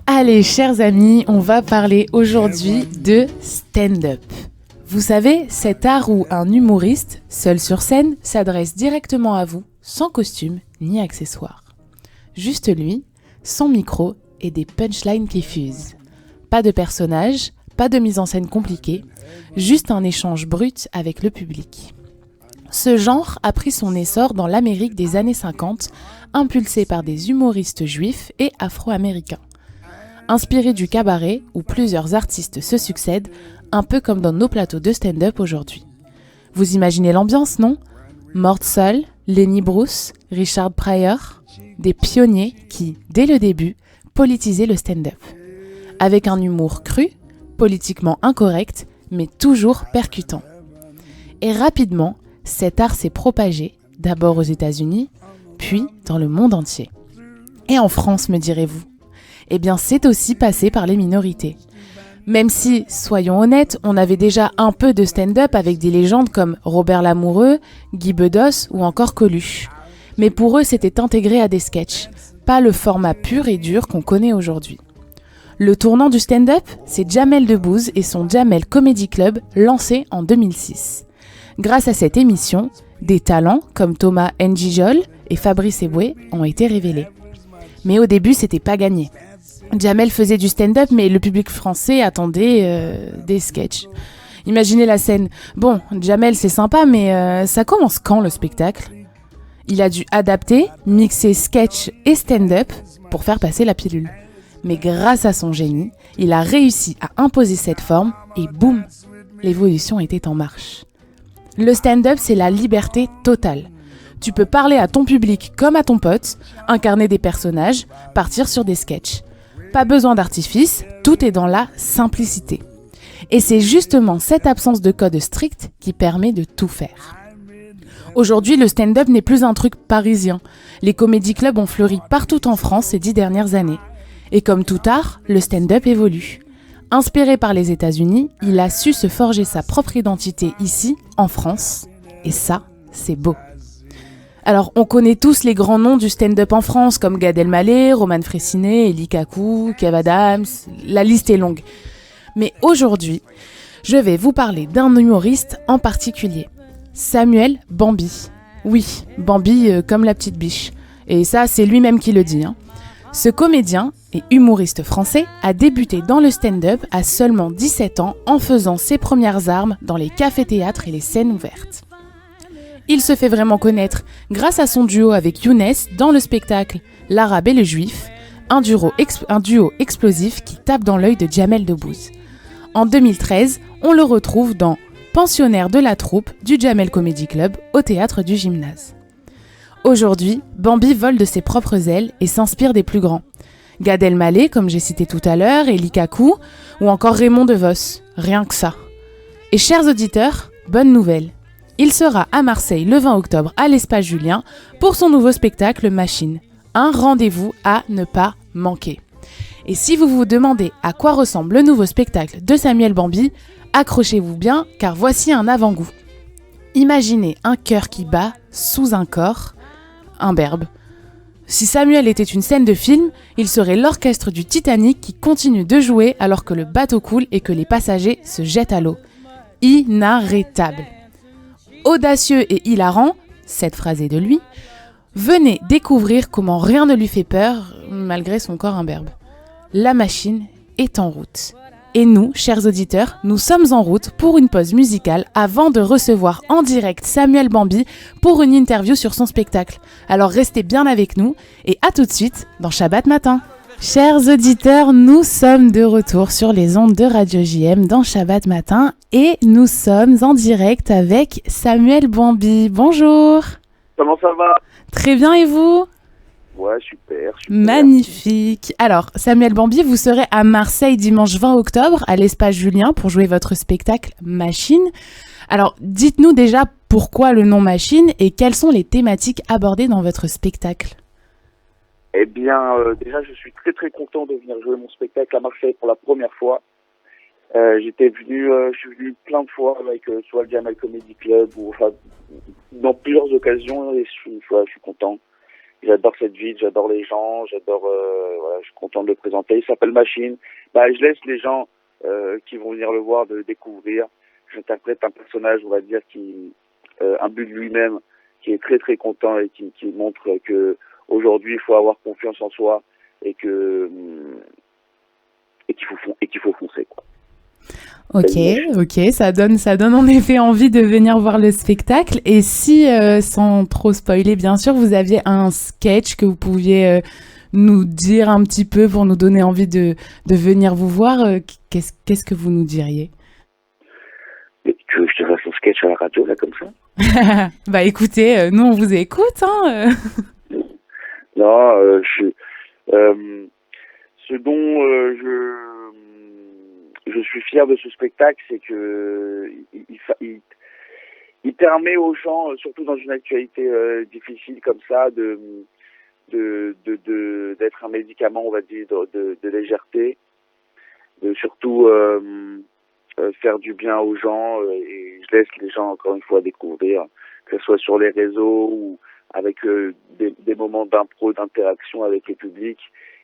Allez, chers amis, on va parler aujourd'hui de stand-up. Vous savez, cet art où un humoriste, seul sur scène, s'adresse directement à vous, sans costume ni accessoires. Juste lui, son micro et des punchlines qui fusent. Pas de personnage, pas de mise en scène compliquée, juste un échange brut avec le public. Ce genre a pris son essor dans l'Amérique des années 50, impulsé par des humoristes juifs et afro-américains. Inspiré du cabaret, où plusieurs artistes se succèdent, un peu comme dans nos plateaux de stand-up aujourd'hui. Vous imaginez l'ambiance, non ? Mort Saul, Lenny Bruce, Richard Pryor, des pionniers qui, dès le début, politisaient le stand-up. Avec un humour cru, politiquement incorrect, mais toujours percutant. Et rapidement, cet art s'est propagé, d'abord aux États-Unis, puis dans le monde entier. Et en France, me direz-vous ? Eh bien, c'est aussi passé par les minorités. Même si, soyons honnêtes, on avait déjà un peu de stand-up avec des légendes comme Robert Lamoureux, Guy Bedos ou encore Coluche. Mais pour eux, c'était intégré à des sketchs, pas le format pur et dur qu'on connaît aujourd'hui. Le tournant du stand-up, c'est Jamel Debbouze et son Jamel Comedy Club, lancé en 2006. Grâce à cette émission, des talents comme Thomas N'Djidjol et Fabrice Eboué ont été révélés. Mais au début, c'était pas gagné. Jamel faisait du stand-up, mais le public français attendait des sketchs. Imaginez la scène. Bon, Jamel, c'est sympa, mais ça commence quand, le spectacle ? Il a dû adapter, mixer sketch et stand-up pour faire passer la pilule. Mais grâce à son génie, il a réussi à imposer cette forme et boum, l'évolution était en marche. Le stand-up, c'est la liberté totale. Tu peux parler à ton public comme à ton pote, incarner des personnages, partir sur des sketchs. Pas besoin d'artifice, tout est dans la simplicité. Et c'est justement cette absence de code strict qui permet de tout faire. Aujourd'hui, le stand-up n'est plus un truc parisien. Les comédie clubs ont fleuri partout en France ces 10 dernières années. Et comme tout art, le stand-up évolue. Inspiré par les États-Unis, il a su se forger sa propre identité ici, en France. Et ça, c'est beau. Alors, on connaît tous les grands noms du stand-up en France, comme Gad Elmaleh, Roman Frécinet, Elie Kakou, Kev Adams, la liste est longue. Mais aujourd'hui, je vais vous parler d'un humoriste en particulier, Samuel Bambi. Oui, Bambi comme la petite biche. Et ça, c'est lui-même qui le dit. Ce comédien et humoriste français a débuté dans le stand-up à seulement 17 ans en faisant ses premières armes dans les cafés-théâtres et les scènes ouvertes. Il se fait vraiment connaître grâce à son duo avec Younes dans le spectacle L'Arabe et le Juif, un duo explosif qui tape dans l'œil de Jamel Debbouze. En 2013, on le retrouve dans Pensionnaire de la troupe du Jamel Comedy Club au théâtre du Gymnase. Aujourd'hui, Bambi vole de ses propres ailes et s'inspire des plus grands. Gad Elmaleh, comme j'ai cité tout à l'heure, Elie Kakou ou encore Raymond DeVos. Rien que ça. Et chers auditeurs, bonne nouvelle. Il sera à Marseille le 20 octobre à l'Espace Julien pour son nouveau spectacle Machine. Un rendez-vous à ne pas manquer. Et si vous vous demandez à quoi ressemble le nouveau spectacle de Samuel Bambi, accrochez-vous bien car voici un avant-goût. Imaginez un cœur qui bat sous un corps, un berbe. Si Samuel était une scène de film, il serait l'orchestre du Titanic qui continue de jouer alors que le bateau coule et que les passagers se jettent à l'eau. Inarrêtable. Audacieux et hilarant, cette phrase est de lui, venez découvrir comment rien ne lui fait peur malgré son corps imberbe. La machine est en route. Et nous, chers auditeurs, nous sommes en route pour une pause musicale avant de recevoir en direct Samuel Bambi pour une interview sur son spectacle. Alors restez bien avec nous et à tout de suite dans Shabbat Matin. Chers auditeurs, nous sommes de retour sur les ondes de Radio JM dans Shabbat Matin et nous sommes en direct avec Samuel Bambi. Bonjour. Comment ça va ? Très bien et vous ? Ouais, super. Magnifique. Alors, Samuel Bambi, vous serez à Marseille dimanche 20 octobre à l'Espace Julien pour jouer votre spectacle Machine. Alors, dites-nous déjà pourquoi le nom Machine et quelles sont les thématiques abordées dans votre spectacle ? Eh bien, déjà, je suis très très content de venir jouer mon spectacle à Marseille pour la première fois. Je suis venu plein de fois avec soit le Jamel Comedy Club ou enfin dans plusieurs occasions et je suis content. j'adore cette ville, j'adore les gens, voilà, je suis content de le présenter. Il s'appelle Machine. Bah, je laisse les gens qui vont venir le voir de le découvrir. J'interprète un personnage, on va dire, qui un but de lui-même, qui est très très content et qui montre que aujourd'hui il faut avoir confiance en soi et qu'il faut foncer, quoi. Ok, ça donne en effet envie de venir voir le spectacle. Et si, sans trop spoiler, bien sûr, vous aviez un sketch que vous pouviez nous dire un petit peu pour nous donner envie de venir vous voir, qu'est-ce que vous nous diriez? Mais tu veux que je te fasse un sketch à la radio, là, comme ça? Bah écoutez, nous on vous écoute, hein. Non, ce dont je suis fier de ce spectacle, c'est que il permet aux gens, surtout dans une actualité difficile comme ça, d'être un médicament, on va dire, de légèreté, de surtout faire du bien aux gens, et je laisse les gens encore une fois découvrir, que ce soit sur les réseaux ou avec des moments d'impro, d'interaction avec le public.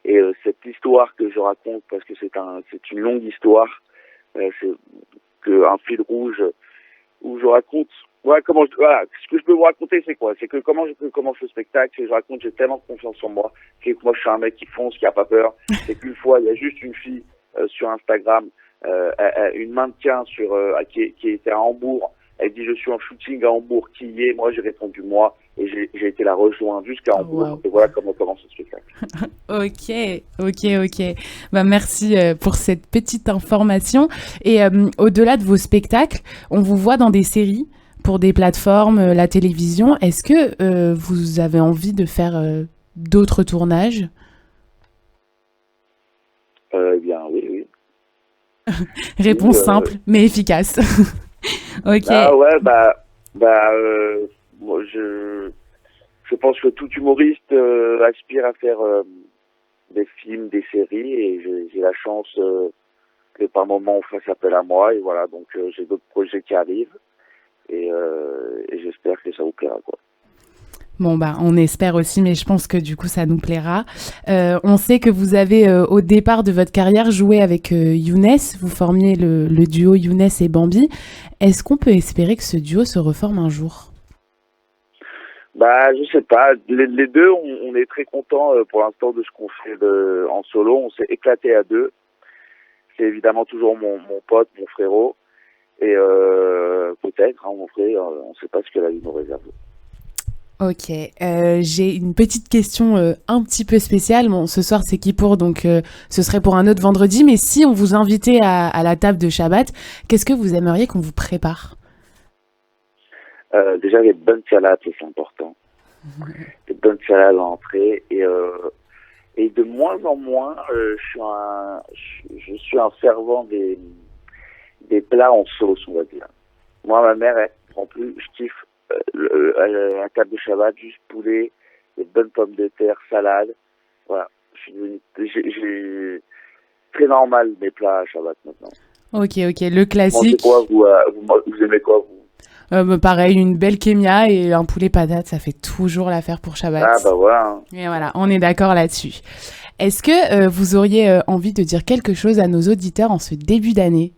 Et cette histoire que je raconte, parce que c'est une longue histoire, c'est un fil rouge où je raconte. Voilà, ce que je peux vous raconter, c'est quoi? C'est que comment je commence le spectacle, c'est que je raconte, j'ai tellement confiance en moi, que moi je suis un mec qui fonce, qui a pas peur. C'est qu'une fois, il y a juste une fille sur Instagram, une mannequin qui était à Hambourg. Elle dit je suis en shooting à Hambourg, qui y est? Moi j'ai répondu moi, et j'ai été la rejoindre jusqu'à Hambourg. Wow. Et voilà comment commence le spectacle. Ok. Bah merci pour cette petite information. Et au-delà de vos spectacles, on vous voit dans des séries pour des plateformes, la télévision. Est-ce que vous avez envie de faire d'autres tournages? Eh bien oui. Réponse simple mais efficace. Ok. Ah ouais, moi, je pense que tout humoriste aspire à faire des films, des séries, et j'ai la chance que par moment on fasse appel à moi, et voilà, donc j'ai d'autres projets qui arrivent, et j'espère que ça vous plaira, quoi. Bon, bah, on espère aussi, mais je pense que du coup, ça nous plaira. On sait que vous avez, au départ de votre carrière, joué avec Younes. Vous formiez le duo Younes et Bambi. Est-ce qu'on peut espérer que ce duo se reforme un jour? Bah, je sais pas. Les deux, on est très contents pour l'instant de ce qu'on fait en solo. On s'est éclaté à deux. C'est évidemment toujours mon pote, mon frérot. Et peut-être, hein, mon frère, on sait pas ce que la vie nous réserve. Ok, j'ai une petite question un petit peu spéciale. Bon, ce soir c'est Kippour, donc ce serait pour un autre vendredi. Mais si on vous invitait à la table de Shabbat, qu'est-ce que vous aimeriez qu'on vous prépare? Déjà, les bonnes salades, c'est important. Les bonnes salades à l'entrée. Et de moins en moins, je suis un fervent des plats en sauce, on va dire. Moi, ma mère, elle prend plus, je kiffe la table de Shabbat, juste poulet, des bonnes pommes de terre, salade. Voilà. J'ai très normal mes plats à Shabbat maintenant. Ok, le classique. Vous mangez quoi, vous aimez quoi, vous? Pareil, une belle kémia et un poulet patate, ça fait toujours l'affaire pour Shabbat. Ah bah voilà. Et voilà, on est d'accord là-dessus. Est-ce que vous auriez envie de dire quelque chose à nos auditeurs en ce début d'année?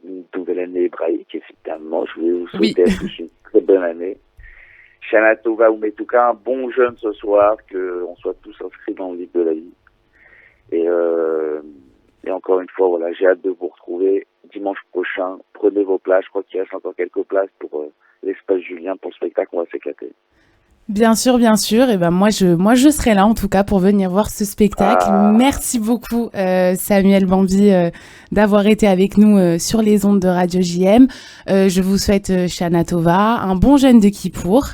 Une nouvelle année hébraïque, évidemment. Je voulais vous souhaiter à tous une très bonne année. Shana Tova ou Metuka, un bon jeûne ce soir, qu'on soit tous inscrits dans le livre de la vie. Et encore une fois, voilà, j'ai hâte de vous retrouver dimanche prochain. Prenez vos places. Je crois qu'il reste encore quelques places pour l'espace Julien, pour le spectacle. On va s'éclater. Bien sûr. Et ben moi je serai là en tout cas pour venir voir ce spectacle. Merci beaucoup Samuel Bambi d'avoir été avec nous sur les ondes de Radio JM. Je vous souhaite Shana Tova, un bon jeûne de Kippour.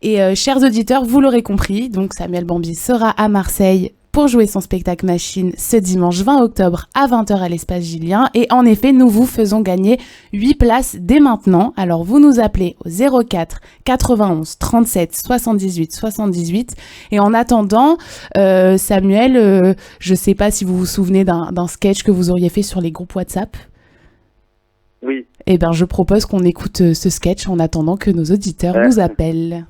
Et chers auditeurs, vous l'aurez compris, donc Samuel Bambi sera à Marseille pour jouer son spectacle Machine ce dimanche 20 octobre à 20h à l'espace Julien. Et en effet, nous vous faisons gagner 8 places dès maintenant. Alors vous nous appelez au 04 91 37 78 78. Et en attendant, Samuel, je sais pas si vous vous souvenez d'un sketch que vous auriez fait sur les groupes WhatsApp. Oui. Eh bien, je propose qu'on écoute ce sketch en attendant que nos auditeurs nous appellent.